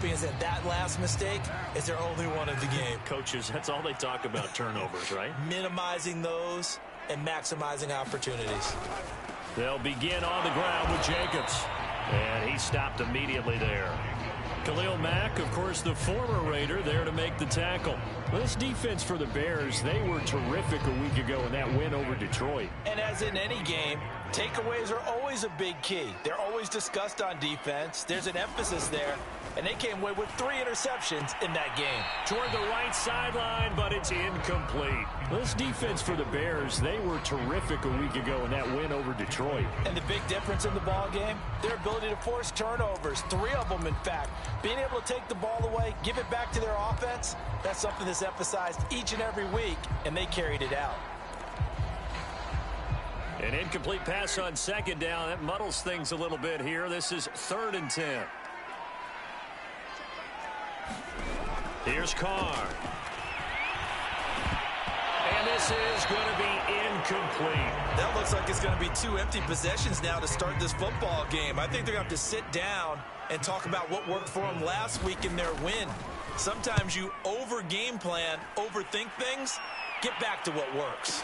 champions, and that last mistake is their only one of the game. Coaches, that's all they talk about, turnovers, right? Minimizing those and maximizing opportunities. They'll begin on the ground with Jacobs. And he stopped immediately there. Khalil Mack, of course, the former Raider, there to make the tackle. This defense for the Bears, they were terrific a week ago in that win over Detroit. And as in any game, takeaways are always a big key. They're always discussed on defense. There's an emphasis there. And they came away with 3 interceptions in that game. Toward the right sideline, but it's incomplete. This defense for the Bears, they were terrific a week ago in that win over Detroit. And the big difference in the ball game, their ability to force turnovers, 3 of them in fact. Being able to take the ball away, give it back to their offense, that's something that's emphasized each and every week, and they carried it out. An incomplete pass on second down. That muddles things a little bit here. This is 3rd and 10. Here's Carr. And this is going to be incomplete. That looks like it's going to be 2 empty possessions now to start this football game. I think they're going to have to sit down and talk about what worked for them last week in their win. Sometimes you over-game plan, overthink things. Get back to what works.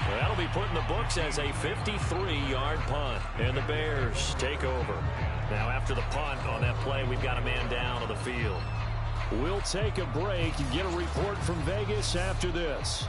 Well, that'll be put in the books as a 53-yard punt. And the Bears take over. Now, after the punt on that play, we've got a man down on the field. We'll take a break and get a report from Vegas after this.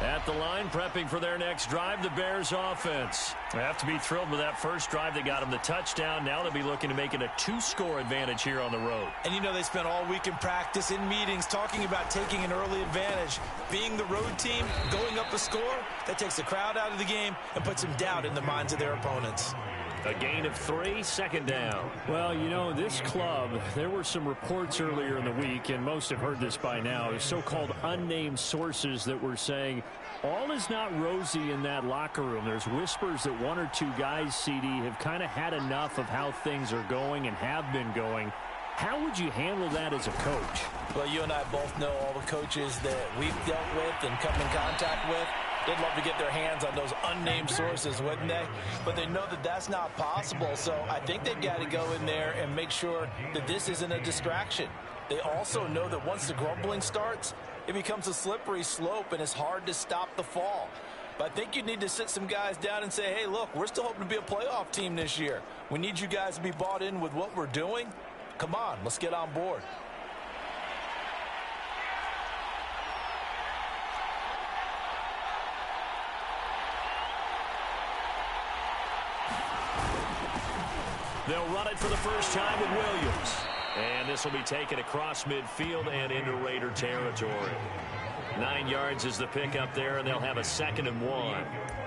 At the line, prepping for their next drive, the Bears offense. They have to be thrilled with that first drive that got them the touchdown. Now they'll be looking to make it a 2-score advantage here on the road. And you know they spent all week in practice, in meetings, talking about taking an early advantage. Being the road team, going up a score, that takes the crowd out of the game and puts some doubt in the minds of their opponents. A gain of 3, 2nd down. Well, you know, this club, there were some reports earlier in the week, and most have heard this by now, so-called unnamed sources that were saying all is not rosy in that locker room. There's whispers that 1 or 2 guys, CD, have kind of had enough of how things are going and have been going. How would you handle that as a coach? Well, you and I both know all the coaches that we've dealt with and come in contact with. They'd love to get their hands on those unnamed sources, wouldn't they? But they know that that's not possible, so I think they've got to go in there and make sure that this isn't a distraction. They also know that once the grumbling starts, it becomes a slippery slope, and it's hard to stop the fall. But I think you need to sit some guys down and say, hey, look, we're still hoping to be a playoff team this year. We need you guys to be bought in with what we're doing. Come on, let's get on board. They'll run it for the first time with Williams. And this will be taken across midfield and into Raider territory. 9 yards is the pickup there, and they'll have a 2nd and 1.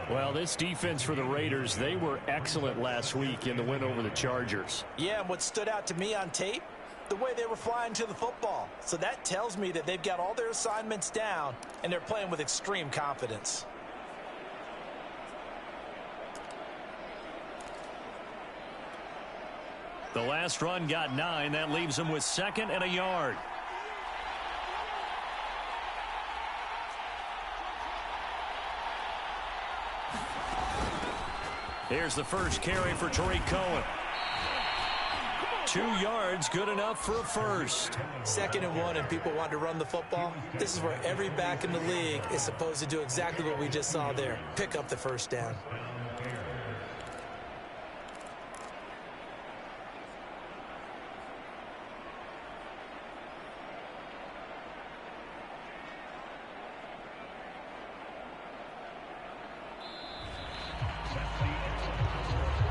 Well, this defense for the Raiders, they were excellent last week in the win over the Chargers. Yeah, and what stood out to me on tape, the way they were flying to the football. So that tells me that they've got all their assignments down, and they're playing with extreme confidence. The last run got 9. That leaves them with 2nd and a yard. Here's the first carry for Tariq Cohen. 2 yards, good enough for a first. 2nd and 1, and people want to run the football. This is where every back in the league is supposed to do exactly what we just saw there. Pick up the first down.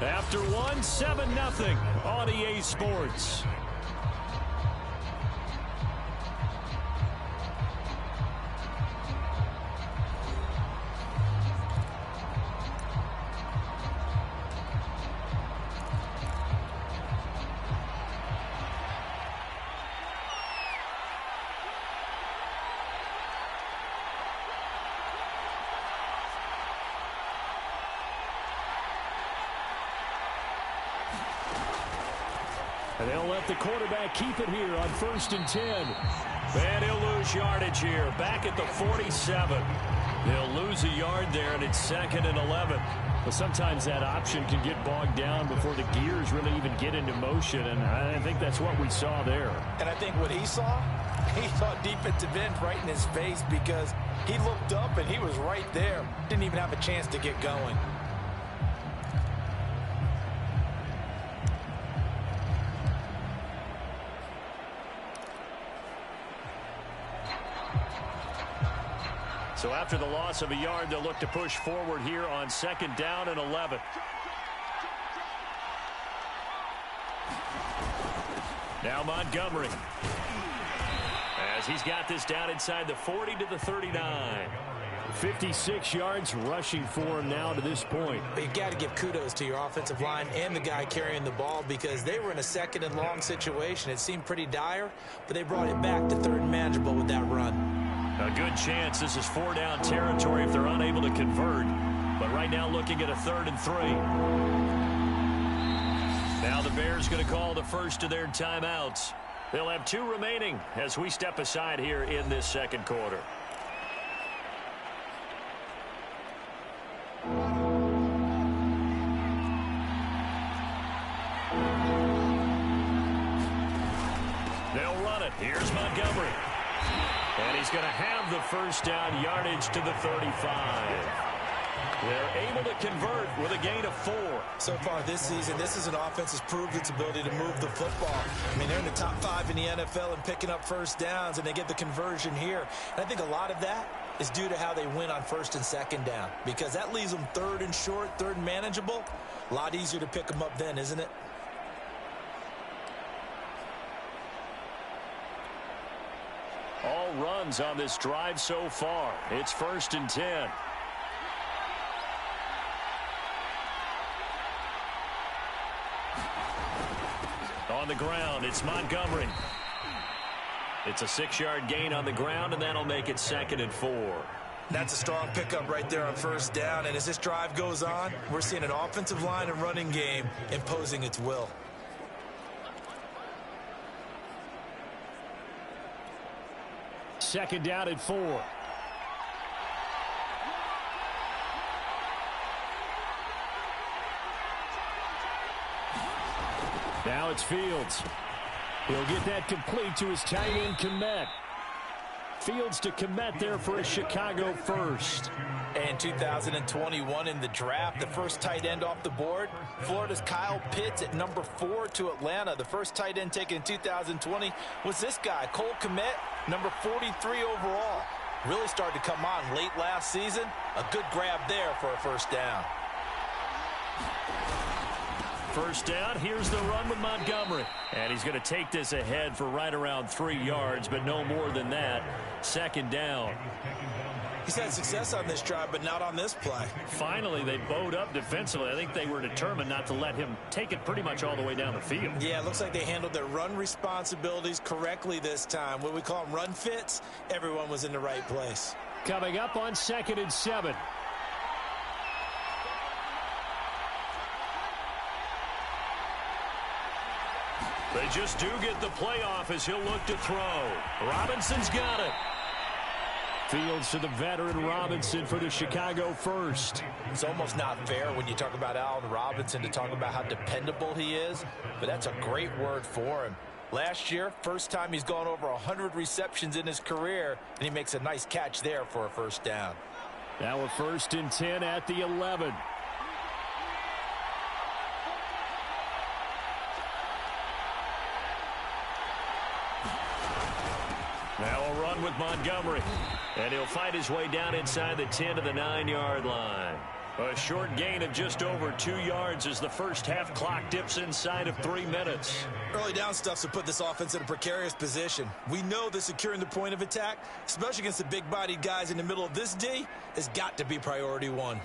After 1, 7-0 on EA Sports. And they'll let the quarterback keep it here on 1st and 10. And he'll lose yardage here, back at the 47. They'll lose a yard there, and it's 2nd and 11. But sometimes that option can get bogged down before the gears really even get into motion, and I think that's what we saw there. And I think what he saw defensive end right in his face, because he looked up and he was right there. Didn't even have a chance to get going. So after the loss of a yard, they'll look to push forward here on 2nd down and 11. Now Montgomery, as he's got this down inside the 40 to the 39. 56 yards rushing for him now to this point. You got to give kudos to your offensive line and the guy carrying the ball, because they were in a 2nd and long situation. It seemed pretty dire, but they brought it back to 3rd and manageable with that run. A good chance this is 4-down territory if they're unable to convert. But right now looking at a 3rd and 3. Now the Bears going to call the first of their timeouts. They'll have 2 remaining as we step aside here in this 2nd quarter. They'll run it. Here's Montgomery. And he's going to have the 1st down, yardage to the 35. They're able to convert with a gain of 4. So far this season, this is an offense that's proved its ability to move the football. I mean, they're in the top 5 in the NFL and picking up 1st downs, and they get the conversion here. And I think a lot of that is due to how they win on 1st and 2nd down, because that leaves them 3rd and short, 3rd and manageable. A lot easier to pick them up then, isn't it? All runs on this drive so far. It's 1st and 10. On the ground, it's Montgomery. It's a 6-yard gain on the ground, and that'll make it 2nd and 4. That's a strong pickup right there on 1st down. And as this drive goes on, we're seeing an offensive line and running game imposing its will. Second down at 4. Now it's Fields. He'll get that complete to his tight end, Kmet. Fields to Kmet there for a Chicago first. And 2021 in the draft, the first tight end off the board, Florida's Kyle Pitts at number 4 to Atlanta. The first tight end taken in 2020 was this guy, Cole Kmet, number 43 overall. Really started to come on late last season. A good grab there for a 1st down. 1st down, here's the run with Montgomery. And he's going to take this ahead for right around 3 yards, but no more than that. 2nd down. He's had success on this drive, but not on this play. Finally, they bowed up defensively. I think they were determined not to let him take it pretty much all the way down the field. Yeah, it looks like they handled their run responsibilities correctly this time. What we call them run fits, everyone was in the right place. Coming up on 2nd and 7. They just do get the playoff as he'll look to throw. Robinson's got it. Fields to the veteran Robinson for the Chicago first. It's almost not fair when you talk about Allen Robinson to talk about how dependable he is, but that's a great word for him. Last year, first time he's gone over 100 receptions in his career, and he makes a nice catch there for a 1st down. Now a 1st and 10 at the 11. Now a run with Montgomery. And he'll fight his way down inside the 10 to the 9-yard line. A short gain of just over 2 yards as the first half clock dips inside of 3 minutes. Early down stuff's to put this offense in a precarious position. We know that securing the point of attack, especially against the big-bodied guys in the middle of this D, has got to be priority 1.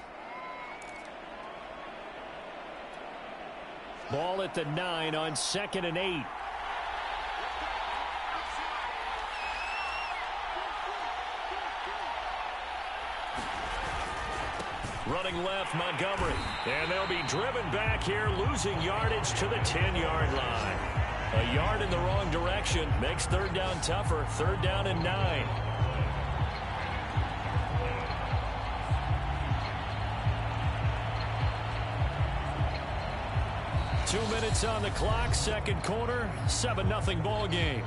Ball at the 9 on 2nd and 8. Running left, Montgomery. And they'll be driven back here, losing yardage to the 10-yard line. A yard in the wrong direction makes third down tougher. Third down and 9. Two minutes on the clock, second quarter, 7-0 ball game.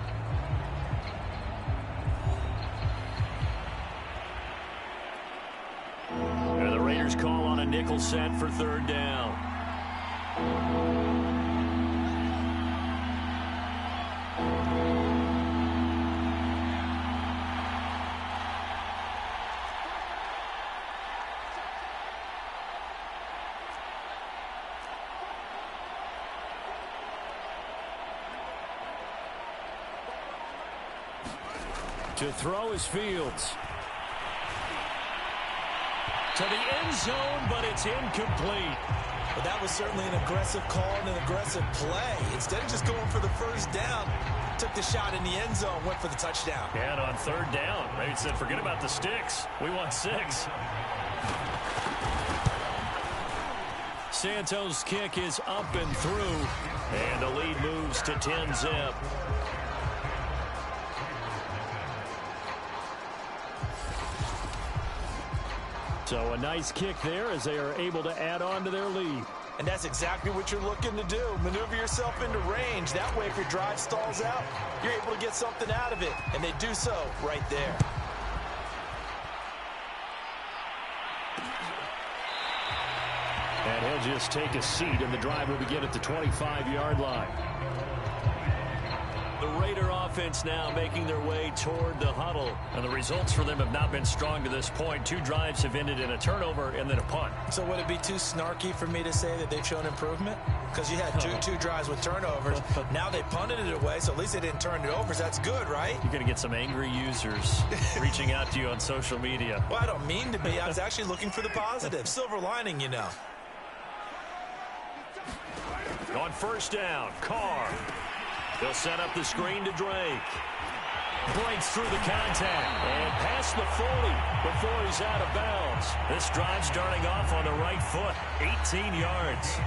And the Raiders call on a nickel set for third down. To throw is Fields. To the end zone, but it's incomplete. But that was certainly an aggressive call and an aggressive play. Instead of just going for the first down, took the shot in the end zone, went for the touchdown. And on third down, maybe said, forget about the sticks. We want 6. Santos' kick is up and through, and the lead moves to 10-zip. So a nice kick there as they are able to add on to their lead. And that's exactly what you're looking to do. Maneuver yourself into range. That way, if your drive stalls out, you're able to get something out of it. And they do so right there. And he'll just take a seat, and the drive will begin at the 25-yard line. The Raider offense now making their way toward the huddle. And the results for them have not been strong to this point. 2 drives have ended in a turnover and then a punt. So would it be too snarky for me to say that they've shown improvement? Because you had two drives with turnovers. Now they punted it away, so at least they didn't turn it over. So that's good, right? You're going to get some angry users reaching out to you on social media. Well, I don't mean to be. I was actually looking for the positive. Silver lining, you know. On first down, Carr. They'll set up the screen to Drake. Breaks through the contact and past the 40 before he's out of bounds. This drive starting off on the right foot, 18 yards.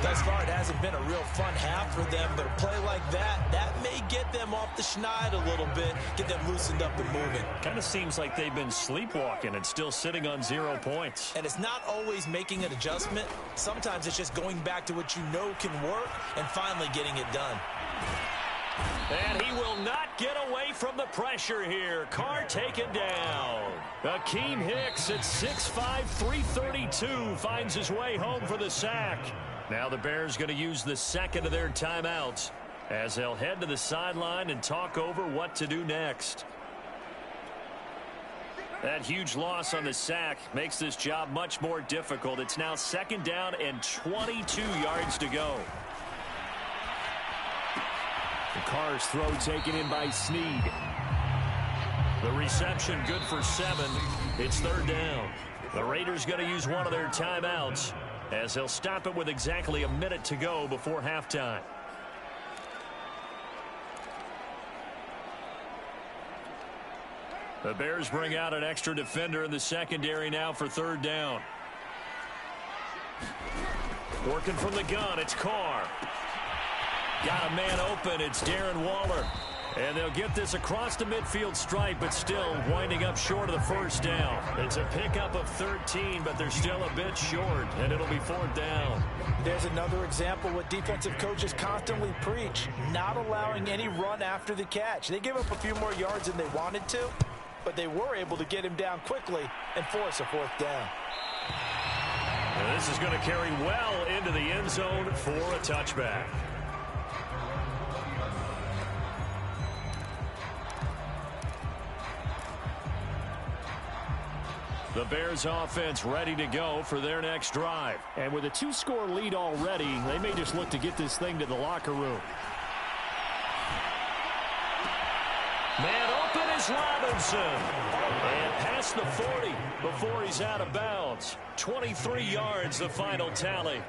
Thus far, it hasn't been a real fun half for them, but a play like that may get them off the schneid a little bit, get them loosened up and moving. Kind of seems like they've been sleepwalking and still sitting on 0 points. And it's not always making an adjustment. Sometimes it's just going back to what you know can work and finally getting it done. And he will not get away from the pressure here. Carr taken down. Akeem Hicks at 6'5", 332 finds his way home for the sack. Now the Bears going to use the second of their timeouts as they'll head to the sideline and talk over what to do next. That huge loss on the sack makes this job much more difficult. It's now second down and 22 yards to go. Carr's throw taken in by Snead. The reception good for 7. It's third down. The Raiders going to use one of their timeouts as they'll stop it with exactly a minute to go before halftime. The Bears bring out an extra defender in the secondary now for third down. Working from the gun, it's Carr. Got a man open. It's Darren Waller. And they'll get this across the midfield stripe, but still winding up short of the first down. It's a pickup of 13, but they're still a bit short, and it'll be fourth down. There's another example what defensive coaches constantly preach, not allowing any run after the catch. They gave up a few more yards than they wanted to, but they were able to get him down quickly and force a fourth down. And this is going to carry well into the end zone for a touchback. The Bears offense ready to go for their next drive. And with a 2-score lead already, they may just look to get this thing to the locker room. Man open is Robinson. And past the 40 before he's out of bounds. 23 yards the final tally.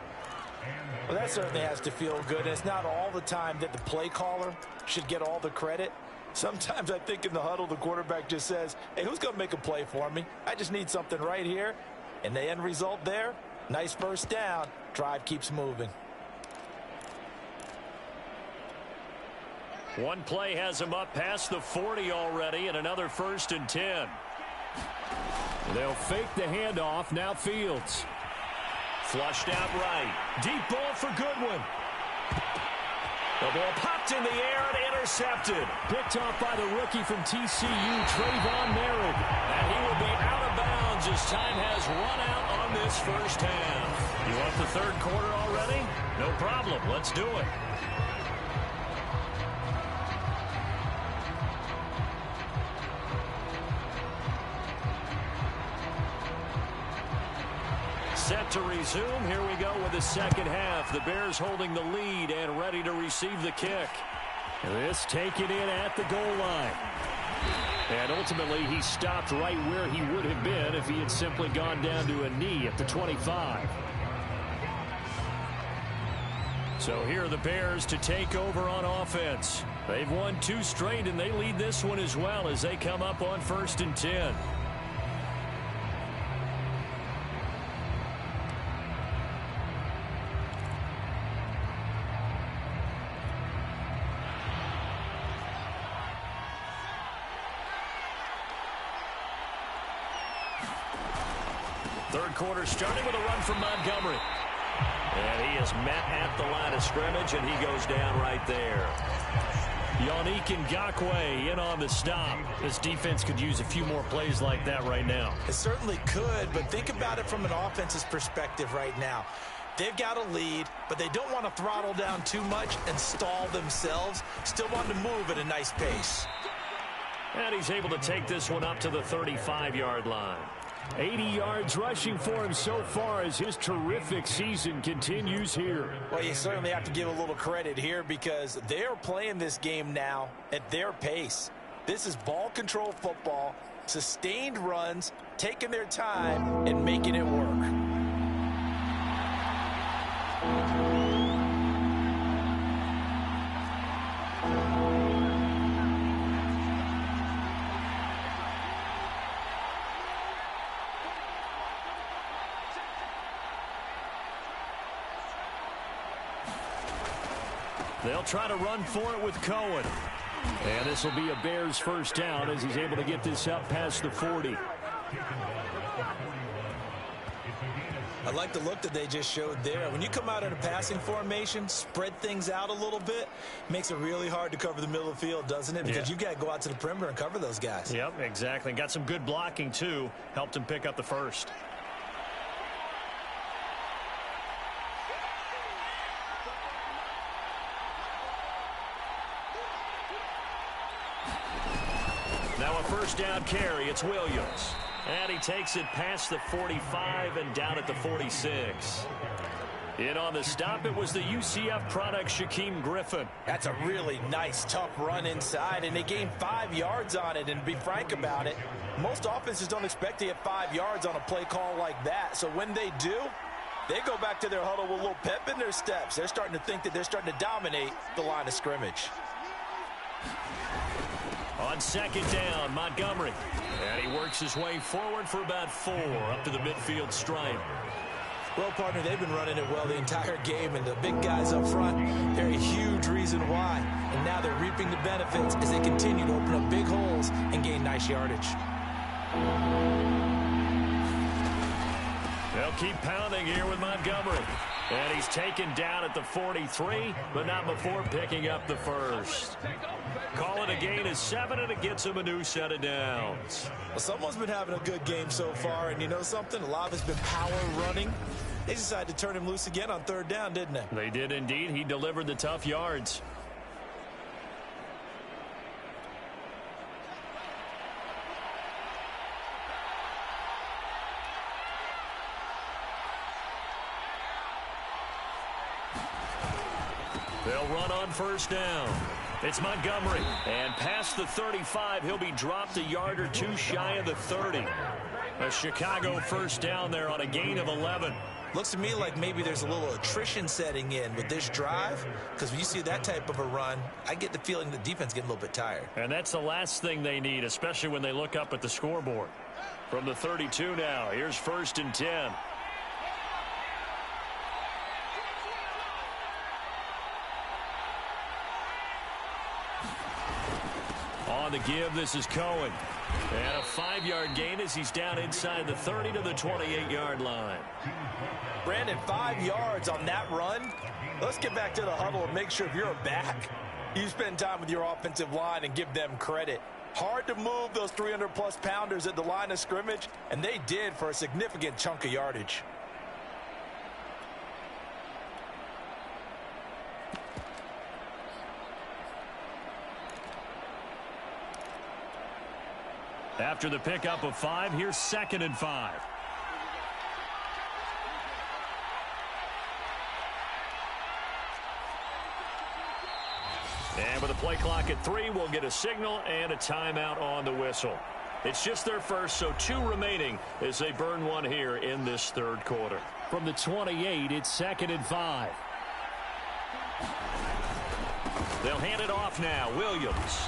Well, that certainly has to feel good. And it's not all the time that the play caller should get all the credit. Sometimes I think in the huddle, the quarterback just says, hey, who's going to make a play for me? I just need something right here. And the end result there, nice first down. Drive keeps moving. One play has him up past the 40 already, and another 1st and 10. They'll fake the handoff. Now Fields. Flushed out right. Deep ball for Goodwin. The ball popped in the air and intercepted. Picked off by the rookie from TCU, Trayvon Merritt. And he will be out of bounds as time has run out on this first half. You want the third quarter already? No problem. Let's do it. Set to resume. Here we go with the second half. The Bears holding the lead and ready to receive the kick. This taken in at the goal line. And ultimately, he stopped right where he would have been if he had simply gone down to a knee at the 25. So here are the Bears to take over on offense. They've won 2 straight, and they lead this one as well as they come up on 1st and 10. Third quarter starting with a run from Montgomery. And he is met at the line of scrimmage, and he goes down right there. Yannick Ngakoue in on the stop. This defense could use a few more plays like that right now. It certainly could, but think about it from an offense's perspective right now. They've got a lead, but they don't want to throttle down too much and stall themselves. Still want to move at a nice pace. And he's able to take this one up to the 35-yard line. 80 yards rushing for him so far as his terrific season continues here. Well, you certainly have to give a little credit here because they're playing this game now at their pace. This is ball control football, sustained runs, taking their time, and making it work. They'll try to run for it with Cohen. And this will be a Bears first down as he's able to get this up past the 40. I like the look that they just showed there. When you come out in a passing formation, spread things out a little bit, makes it really hard to cover the middle of the field, doesn't it? Because you've got to go out to the perimeter and cover those guys. Yep, exactly. Got some good blocking, too. Helped him pick up the first. Now a first down carry. It's Williams. And he takes it past the 45 and down at the 46. In on the stop, it was the UCF product, Shaquem Griffin. That's a really nice, tough run inside, and they gained 5 yards on it. And to be frank about it, most offenses don't expect to get 5 yards on a play call like that. So when they do, they go back to their huddle with a little pep in their steps. They're starting to think that they're starting to dominate the line of scrimmage. On second down, Montgomery. And he works his way forward for about 4 up to the midfield stripe. Well, partner, they've been running it well the entire game, and the big guys up front, they're a huge reason why. And now they're reaping the benefits as they continue to open up big holes and gain nice yardage. They'll keep pounding here with Montgomery. And he's taken down at the 43, but not before picking up the first. Call it a gain of 7, and it gets him a new set of downs. Well, someone's been having a good game so far, and you know something? A lot of it's been power running. They decided to turn him loose again on third down, didn't they? They did indeed. He delivered the tough yards. They'll run on first down. It's Montgomery. And past the 35, he'll be dropped a yard or 2 shy of the 30. A Chicago first down there on a gain of 11. Looks to me like maybe there's a little attrition setting in with this drive, because when you see that type of a run, I get the feeling the defense getting a little bit tired. And that's the last thing they need, especially when they look up at the scoreboard. From the 32 now, here's 1st and 10. on the give. This is Cohen. And a 5-yard gain as he's down inside the 30 to the 28-yard line. Brandon, 5 yards on that run. Let's get back to the huddle and make sure if you're a back, you spend time with your offensive line and give them credit. Hard to move those 300-plus pounders at the line of scrimmage, and they did for a significant chunk of yardage. After the pickup of 5, here's 2nd and 5. And with a play clock at 3, we'll get a signal and a timeout on the whistle. It's just their first, so 2 remaining as they burn one here in this third quarter. From the 28, it's 2nd and 5. They'll hand it off now. Williams.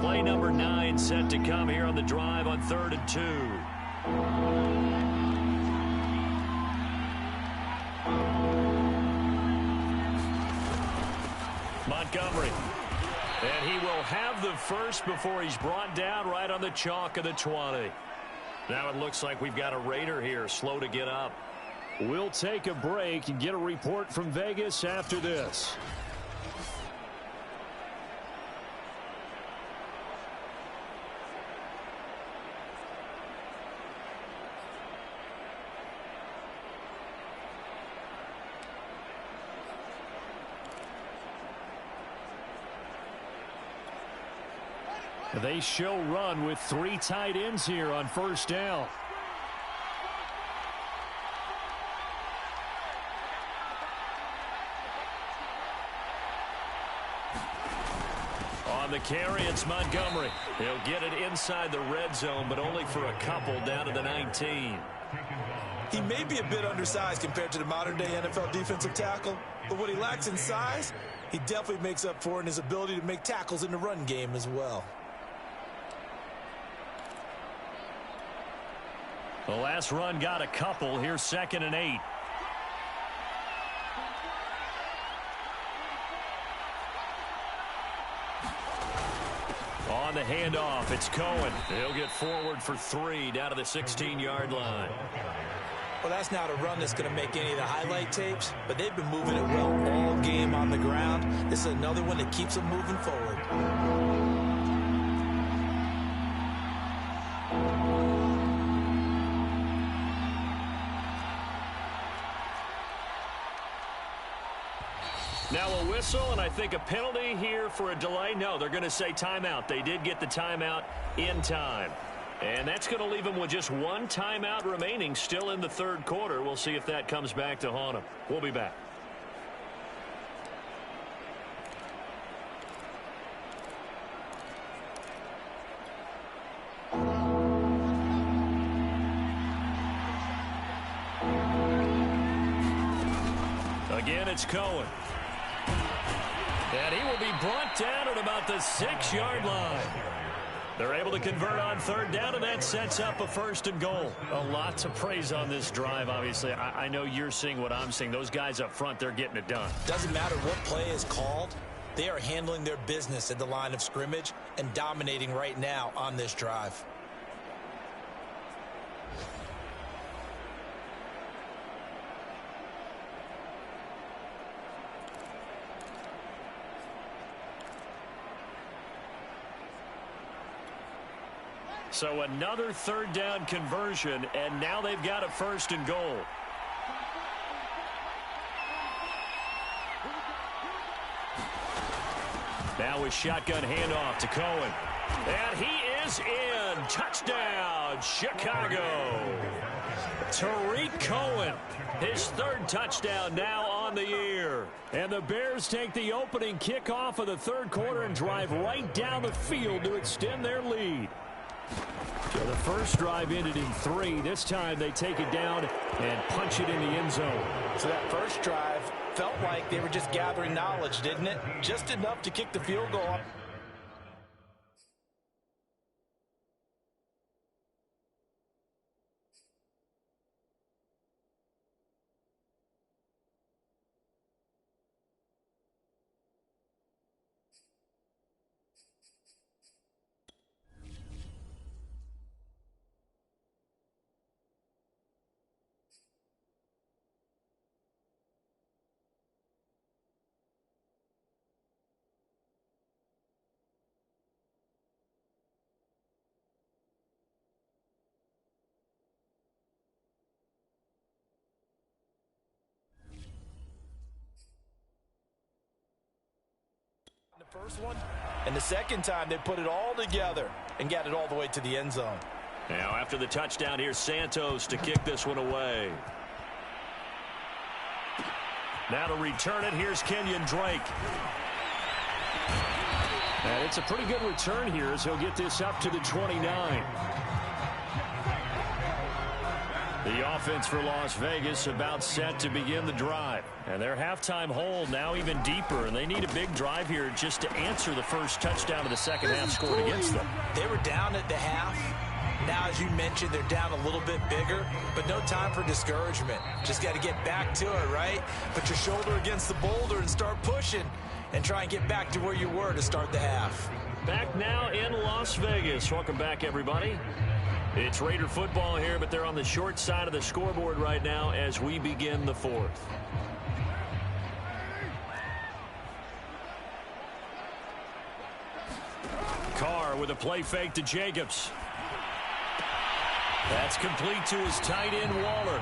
Play number 9 set to come here on the drive on 3rd and 2. Montgomery. And he will have the first before he's brought down right on the chalk of the 20. Now it looks like we've got a Raider here, slow to get up. We'll take a break and get a report from Vegas after this. They show run with 3 tight ends here on 1st down. On the carry, it's Montgomery. He'll get it inside the red zone, but only for a couple down to the 19. He may be a bit undersized compared to the modern-day NFL defensive tackle, but what he lacks in size, he definitely makes up for in his ability to make tackles in the run game as well. The last run got a couple. Here's 2nd and 8. On the handoff, it's Cohen. He'll get forward for 3 down to the 16-yard line. Well, that's not a run that's going to make any of the highlight tapes, but they've been moving it well all game on the ground. This is another one that keeps them moving forward. Now a whistle, and I think a penalty here for a delay. No, they're going to say timeout. They did get the timeout in time. And that's going to leave them with just 1 timeout remaining still in the third quarter. We'll see if that comes back to haunt them. We'll be back. Again, it's Cohen. And he will be brought down at about the 6-yard line. They're able to convert on 3rd down, and that sets up a 1st and goal. A lot to praise on this drive, obviously. I know you're seeing what I'm seeing. Those guys up front, they're getting it done. Doesn't matter what play is called. They are handling their business at the line of scrimmage and dominating right now on this drive. So another 3rd down conversion, and now they've got a 1st and goal. Now a shotgun handoff to Cohen. And he is in. Touchdown, Chicago. Tariq Cohen, his 3rd touchdown now on the year. And the Bears take the opening kickoff of the third quarter and drive right down the field to extend their lead. So the first drive ended in 3. This time they take it down and punch it in the end zone. So that first drive felt like they were just gathering knowledge, didn't it? Just enough to kick the field goal. first one, and the second time they put it all together and got it all the way to the end zone. Now after the touchdown, here's Santos to kick this one away. Now to return it, here's Kenyon Drake. And it's a pretty good return here as he'll get this up to the 29. The offense for Las Vegas about set to begin the drive. And their halftime hole now even deeper, and they need a big drive here just to answer the first touchdown of the second half scored against them. They were down at the half. Now, as you mentioned, they're down a little bit bigger, but no time for discouragement. Just got to get back to it, right? Put your shoulder against the boulder and start pushing and try and get back to where you were to start the half. Back now in Las Vegas. Welcome back, everybody. It's Raider football here, but they're on the short side of the scoreboard right now as we begin the fourth. Carr with a play fake to Jacobs. That's complete to his tight end, Waller.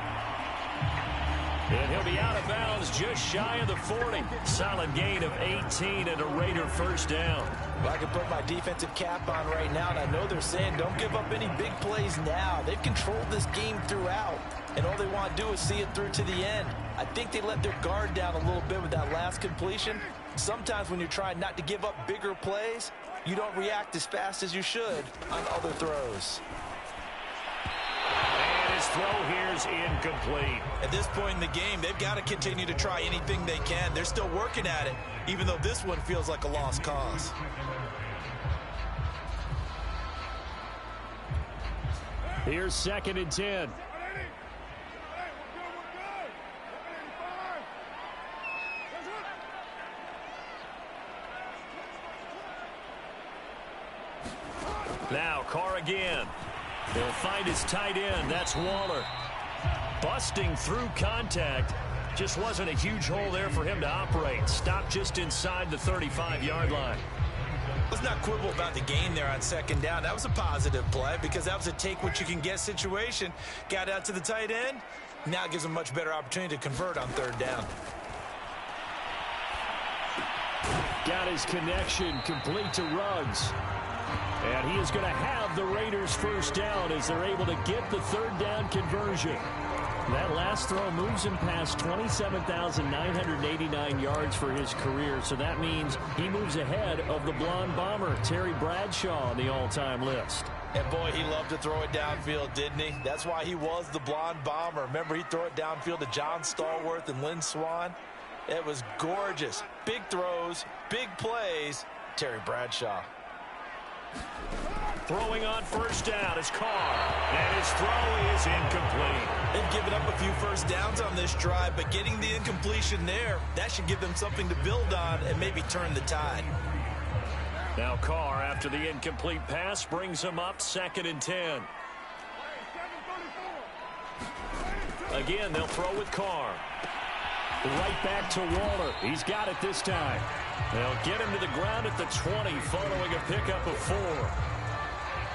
And he'll be out of bounds just shy of the 40. Solid gain of 18 and a Raider first down. Well, I can put my defensive cap on right now, and I know they're saying don't give up any big plays now. They've controlled this game throughout, and all they want to do is see it through to the end. I think they let their guard down a little bit with that last completion. Sometimes when you're trying not to give up bigger plays, you don't react as fast as you should on other throws. His throw here's incomplete. At this point in the game, they've got to continue to try anything they can. They're still working at it, even though this one feels like a lost cause. Here's 2nd and 10. Now Carr again. He'll find his tight end. That's Waller. Busting through contact. Just wasn't a huge hole there for him to operate. Stopped just inside the 35-yard line. Let's not quibble about the gain there on 2nd down. That was a positive play because that was a take-what-you-can-get situation. Got out to the tight end. Now it gives them a much better opportunity to convert on 3rd down. Got his connection complete to Ruggs. And he is going to have the Raiders first down as they're able to get the 3rd down conversion. That last throw moves him past 27,989 yards for his career. So that means he moves ahead of the blonde bomber, Terry Bradshaw, on the all-time list. And boy, he loved to throw it downfield, didn't he? That's why he was the blonde bomber. Remember, he'd throw it downfield to John Stallworth and Lynn Swann. It was gorgeous. Big throws, big plays. Terry Bradshaw. Throwing on first down is Carr. And his throw is incomplete. They've given up a few first downs on this drive, but getting the incompletion there, that should give them something to build on and maybe turn the tide. Now Carr, after the incomplete pass, brings him up 2nd and 10. Again, they'll throw with Carr. Right back to Waller. He's got it this time. They'll get him to the ground at the 20 following a pickup of 4.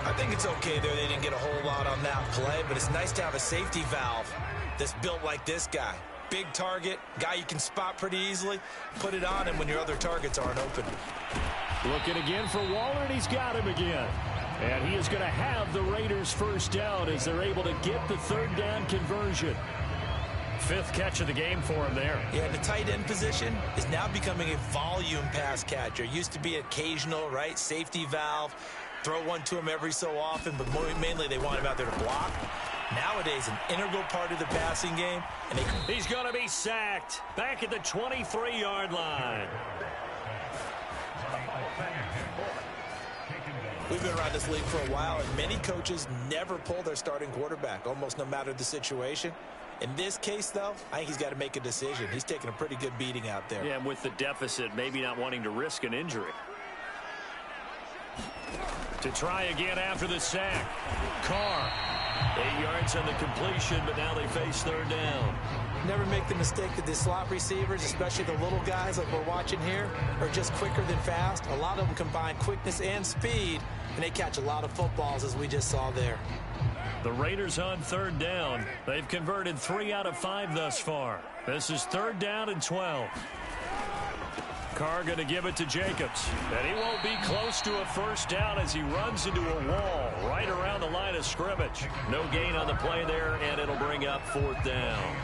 I think it's okay there. They didn't get a whole lot on that play, but it's nice to have a safety valve that's built like this guy. Big target, guy you can spot pretty easily. Put it on him when your other targets aren't open. Looking again for Waller, and he's got him again. And he is going to have the Raiders first down as they're able to get the 3rd down conversion. 5th catch of the game for him there. Yeah, the tight end position is now becoming a volume pass catcher. Used to be occasional, right? Safety valve. Throw one to him every so often, but mainly they want him out there to block. Nowadays, an integral part of the passing game. And he's going to be sacked back at the 23-yard line. We've been around this league for a while, and many coaches never pull their starting quarterback, almost no matter the situation. In this case, though, I think he's got to make a decision. He's taking a pretty good beating out there. Yeah, and with the deficit, maybe not wanting to risk an injury. To try again after the sack. Carr. 8 yards on the completion, but now they face 3rd down. Never make the mistake that the slot receivers, especially the little guys like we're watching here, are just quicker than fast. A lot of them combine quickness and speed, and they catch a lot of footballs, as we just saw there. The Raiders on 3rd down. They've converted 3 out of 5 thus far. This is 3rd down and 12. Carr going to give it to Jacobs. And he won't be close to a first down as he runs into a wall right around the line of scrimmage. No gain on the play there, and it'll bring up 4th down.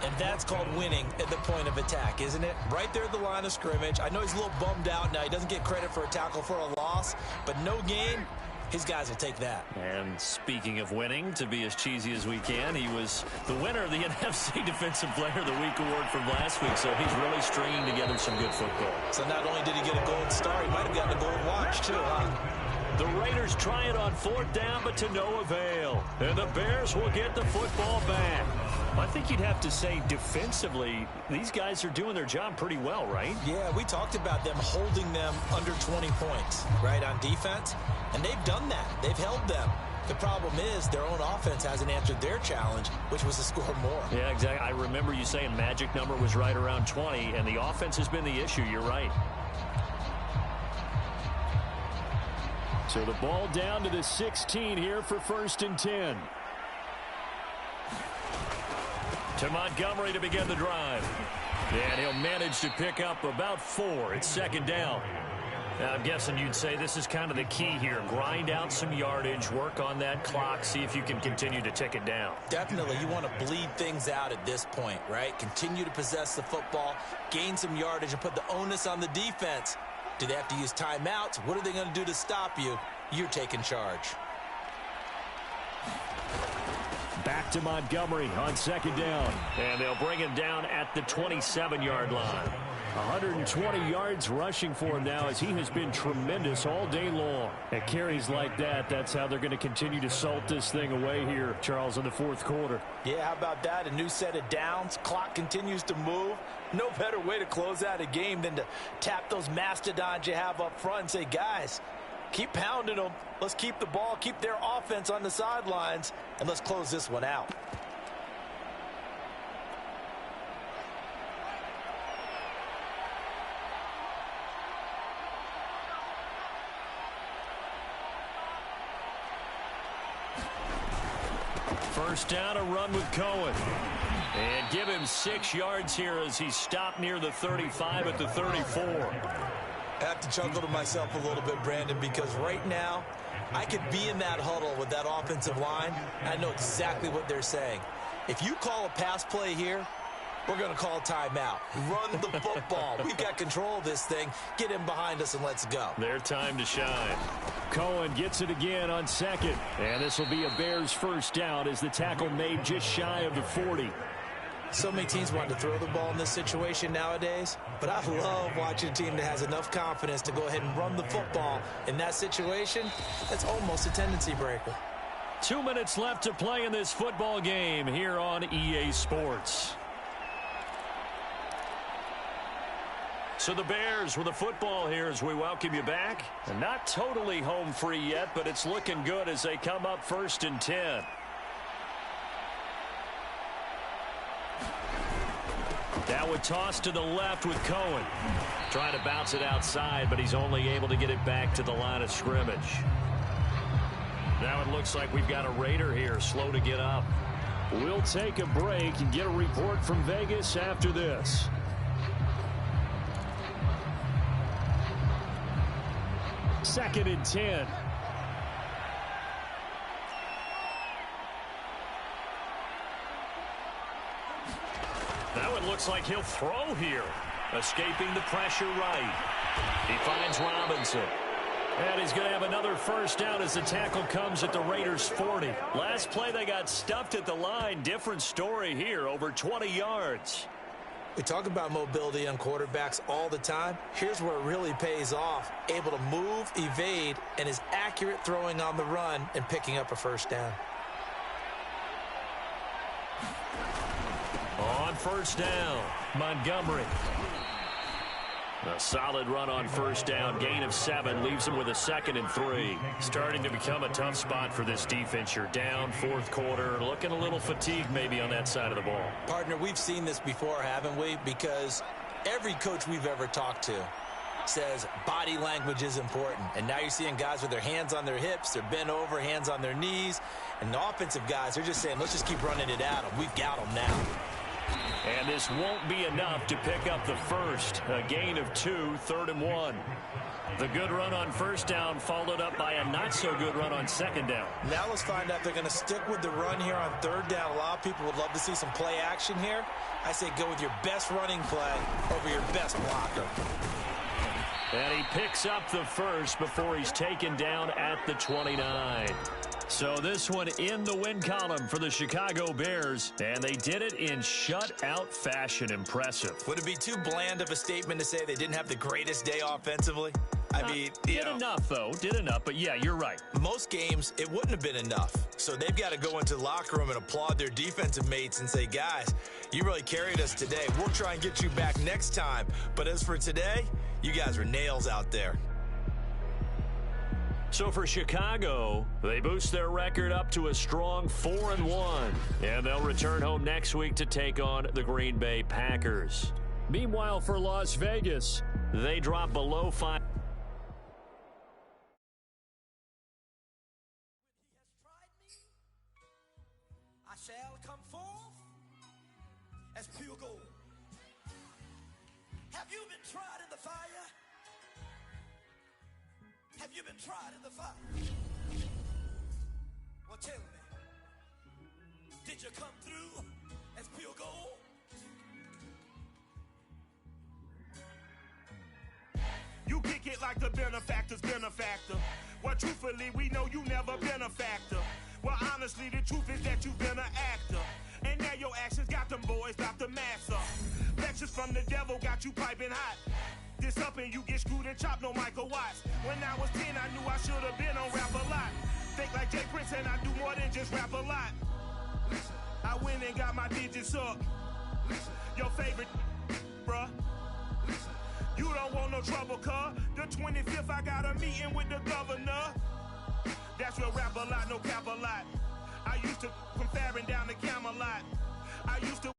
And that's called winning at the point of attack, isn't it? Right there at the line of scrimmage. I know he's a little bummed out now. He doesn't get credit for a tackle for a loss, but no gain. His guys will take that. And speaking of winning, to be as cheesy as we can, he was the winner of the NFC Defensive Player of the Week award from last week, so he's really stringing together some good football. So not only did he get a gold star, he might have gotten a gold watch too, huh? The Raiders try it on 4th down, but to no avail. And the Bears will get the football back. I think you'd have to say defensively, these guys are doing their job pretty well, right? Yeah, we talked about them holding them under 20 points, right, on defense. And they've done that. They've held them. The problem is their own offense hasn't answered their challenge, which was to score more. Yeah, exactly. I remember you saying magic number was right around 20, and the offense has been the issue. You're right. So the ball down to the 16 here for 1st and 10. To Montgomery to begin the drive. And he'll manage to pick up about 4. It's 2nd down. Now, I'm guessing you'd say this is kind of the key here. Grind out some yardage, work on that clock, see if you can continue to tick it down. Definitely. You want to bleed things out at this point, right? Continue to possess the football, gain some yardage, and put the onus on the defense. Do they have to use timeouts? What are they going to do to stop you? You're taking charge. Back to Montgomery on 2nd down. And they'll bring him down at the 27-yard line. 120 yards rushing for him now as he has been tremendous all day long. At carries like that, that's how they're going to continue to salt this thing away here, Charles, in the 4th quarter. Yeah, how about that? A new set of downs. Clock continues to move. No better way to close out a game than to tap those mastodons you have up front and say, guys, keep pounding them. Let's keep the ball, keep their offense on the sidelines, and let's close this one out. First down, a run with Cohen. And give him 6 yards here as he stopped near the 35 at the 34. I have to chuckle to myself a little bit, Brandon, because right now I could be in that huddle with that offensive line. I know exactly what they're saying. If you call a pass play here, we're going to call timeout. Run the football. We've got control of this thing. Get him behind us and let's go. Their time to shine. Cohen gets it again on 2nd. And this will be a Bears first down as the tackle made just shy of the 40. So many teams want to throw the ball in this situation nowadays, but I love watching a team that has enough confidence to go ahead and run the football. In that situation, that's almost a tendency breaker. 2 minutes left to play in this football game here on EA Sports. So the Bears with the football here as we welcome you back. And not totally home free yet, but it's looking good as they come up 1st and 10. Now a toss to the left with Cohen. Trying to bounce it outside, but he's only able to get it back to the line of scrimmage. Now it looks like we've got a Raider here, slow to get up. We'll take a break and get a report from Vegas after this. Second and 10. Now it looks like he'll throw here. Escaping the pressure right. He finds Robinson. And he's going to have another first down as the tackle comes at the Raiders' 40. Last play they got stuffed at the line. Different story here, over 20 yards. We talk about mobility on quarterbacks all the time. Here's where it really pays off. Able to move, evade, and is accurate throwing on the run and picking up a first down. On first down, Montgomery. A solid run on first down. Gain of 7 leaves him with a 2nd and 3. Starting to become a tough spot for this defense. You're down 4th quarter. Looking a little fatigued maybe on that side of the ball. Partner, we've seen this before, haven't we? Because every coach we've ever talked to says body language is important. And now you're seeing guys with their hands on their hips, they're bent over, hands on their knees. And the offensive guys, they're just saying, let's just keep running it at them. We've got them now. And this won't be enough to pick up the first. A gain of 2, 3rd and 1. The good run on first down followed up by a not-so-good run on second down. Now let's find out if they're going to stick with the run here on 3rd down. A lot of people would love to see some play action here. I say go with your best running play over your best blocker. And he picks up the first before he's taken down at the 29. So this one in the win column for the Chicago Bears, and they did it in shutout fashion. Impressive. Would it be too bland of a statement to say they didn't have the greatest day offensively? I mean, did enough, though. Did enough, but yeah, you're right. Most games, it wouldn't have been enough. So they've got to go into the locker room and applaud their defensive mates and say, guys, you really carried us today. We'll try and get you back next time. But as for today, you guys were nails out there. So for Chicago, they boost their record up to a strong 4-1. And they'll return home next week to take on the Green Bay Packers. Meanwhile, for Las Vegas, they drop below 5. I shall come forth as pure gold. Have you been tried in the fire? Have you been tried in the fire? Well, tell me, did you come through as pure gold? You kick it like the benefactor's benefactor. Well, truthfully, we know you never been a factor. Well, honestly, the truth is that you've been an actor. And now your actions got them boys about to mass up. Lectures from the devil got you piping hot. This up and you get screwed and chopped, no Michael Watts. When I was 10, I knew I should have been on Rap a Lot. Think like Jay Prince and I do more than just rap a lot. I went and got my digits up. Your favorite, bruh. You don't want no trouble, cuz. The 25th, I got a meeting with the governor. That's real rap a lot, no cap a lot. I used to from Farron down to Camelot. I used to